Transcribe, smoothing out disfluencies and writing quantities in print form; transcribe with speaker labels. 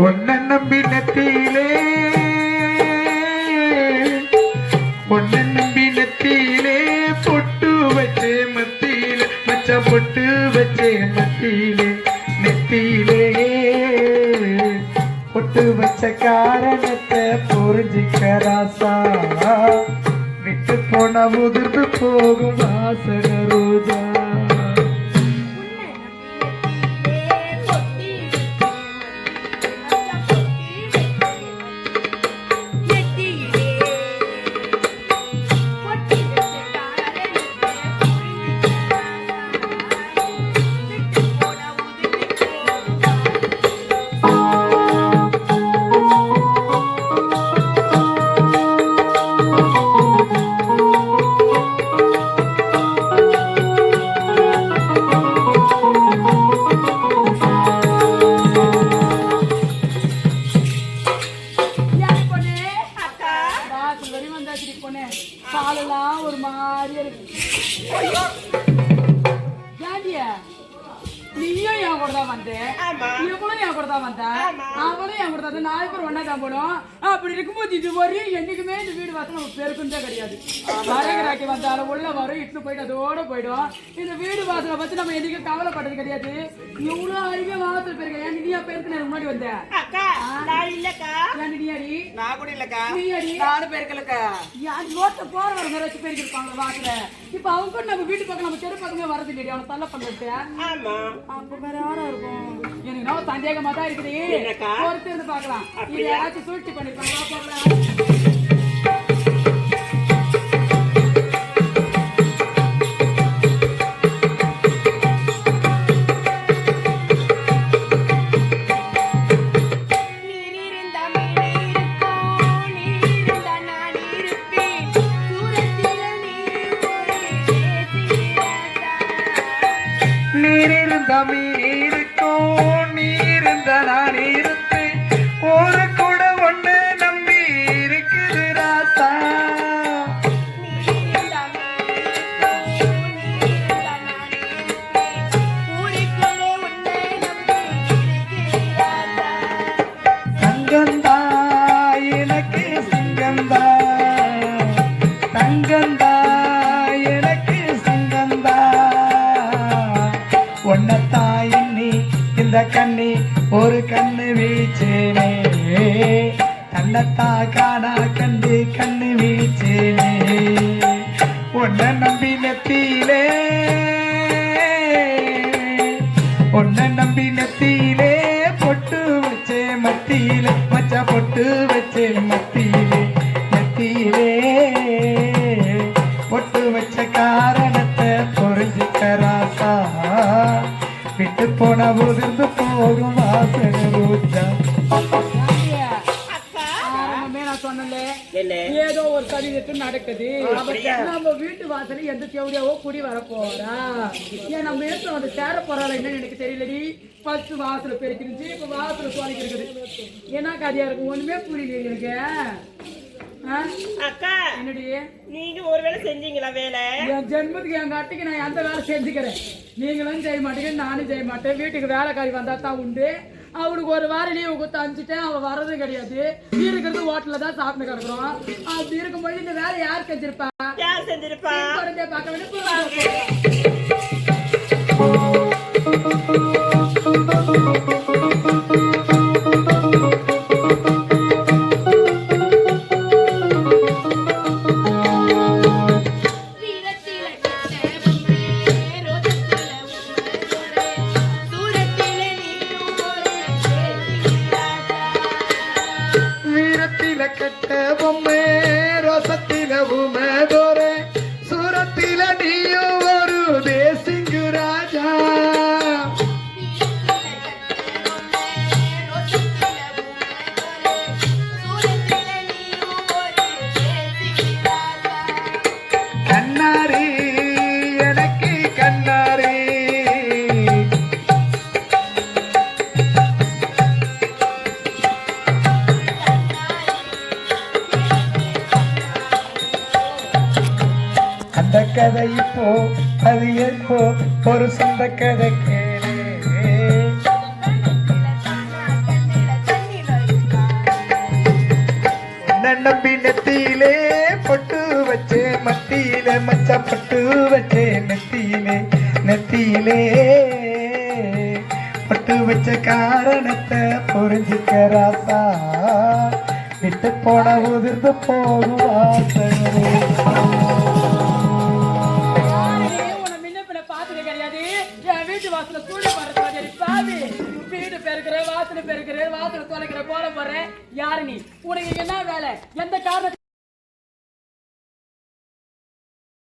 Speaker 1: ஒன்ன நம்பி நெத்தியிலே ஒன்ன நம்பி நெத்தியிலே பொட்டு வச்சே மத்தியிலே மச்ச பொட்டு வச்சே மத்தியிலே நெத்தியிலே பொட்டு வச்ச காரணத்தை புரிஞ்சிக்க ராசா விட்டு போன முதிர்ந்து போகும் வாசக ரோஜா
Speaker 2: காலெல்லாம் ஒரு மாதிரியா இருக்கு. நீயும் என் கூட தான் வந்தேன், இவனும் என் கூட தான் வந்தேன், அவனும் என் கூட தான், 4 பேர் ஒன்னா தான் போனோம். அப்படி இருக்கும்போது இது வரையும் என்னைக்குமே இந்த வீடு வாசல் நம்ம பெருக்குந்தே கிடையாது. வரகராக்கி வந்தாலும் உள்ள வரும், இட்டு போயிட்டு அதோட போயிடும். இந்த வீடு வாசலை பத்தி நம்ம என்னைக்கும் கவலைப்பட்டது கிடையாது. இவ்வளவு அருகே வாசல் பெருக்க ஏன் நீயா பெருக்கு முன்னாடி வந்தேன் போற வர மாதிரி வச்சு பெருக்கிருப்பாங்க வாசல. இப்ப அவங்க கூட நம்ம வீட்டு பக்கம் நம்ம தெரு பக்கமே வரது இல்லையா, அவனை தள்ள பண்றது. அப்ப வேற யாரா இருக்கும் எனக்கு நான் சந்தேகமா தான் இருக்குது. பொறுத்து இருந்து பாக்கலாம், இது யாராச்சும் சூழ்ச்சி பண்ணிருப்பாங்க.
Speaker 1: இருக்கும் நீ இருந்த நான் இருப்பேன், ஒரு கூட ஒண்ணு நம்பி இருக்குது ராசா. தங்கந்தா எனக்கு சிங்கந்தா, தங்கந்தா எனக்கு சிங்கந்தா, ஒன்னத்தாய் இந்த கண்ணி ஒரு கண்ணு வீச்சேனே, கண்ணத்தா காணா கண்டு கண்ணு வீச்சேனே, ஒன்ன நம்பி நெத்தியிலே ஒன்ன நம்பி நெத்தியிலே பொட்டு வச்சே மத்தியிலே மச்சா பொட்டு வச்சே மத்தியிலே நெத்தியிலே பொட்டு வச்ச காரணத்தை புரிஞ்சுக்க ராசா விட்டு போன உதிர்ந்து போகும் வாசன ரோஜா.
Speaker 2: ஏதோ ஒரு கடிதத்து நடக்குது. நம்ம வீட்டு வாசல எந்த செவடியாவோ குடி வர போறா, ஏன் நம்ம எடுத்து வந்து சேர போறாளா என்னன்னு எனக்கு தெரியலடி. ஃபர்ஸ்ட் வாசல பெருக்கிருச்சு, இப்ப வாசல சுவாலிக்கு இருக்குது. என்ன கதையா இருக்கும் ஒண்ணுமே புரியல எனக்கு.
Speaker 3: அக்கா
Speaker 2: என்னடி
Speaker 3: நீங்க ஒரு வேலை செஞ்சீங்களா? வேலை
Speaker 2: என் ஜென்மத்துக்கு எங்க அட்டைக்கு நான் எந்த வேலை செஞ்சுக்கிறேன், நீங்களும் செய்ய மாட்டீங்க நானும் செய்ய மாட்டேன். வீட்டுக்கு வேலைக்காரி வந்தா தான் உண்டு. அவனுக்கு ஒரு வாரம் லீவு கொடுத்து அனுப்பிச்சிட்டேன், அவன் வர்றதும் கிடையாது. இருக்கிறது ஹோட்டல்ல தான் சாப்பிட்டு கிடக்குறோம். அப்படி இருக்கும்போது இந்த வேலை யார் செஞ்சிருப்பா?
Speaker 3: யார் செஞ்சிருப்பா?
Speaker 2: பார்க்க வேண்டிய
Speaker 1: கட்ட பொம்மை ரோசத்தில உமதோரே, சூரத்தில நீயும் ஒரு தேசிங்கு ராஜா. கண்ணாரி எனக்கு கண்ணாரி, அந்த கதை இப்போ அது எப்போ ஒரு சொந்த கதை கேளே. நம்பி நெத்தியிலே பொட்டு வச்சே மத்தியிலே மச்ச பொட்டு வச்சே நெத்தியிலே பொட்டு வச்ச காரணத்தை புரிஞ்சுக்க ராசா விட்டு போன உதிர்ந்து போகுவாசே
Speaker 2: உன்னை முன்ன பின்ன பார்த்தது கிடையாது. என் வீட்டு வாசல கூலி போடுறது மாதிரி பாவி. வீடு பெருக்கிற வாசல தொலைக்கிற கோலம் போடுற யாரு நீ? உனக்கு என்ன வேலை? எந்த காரணத்தை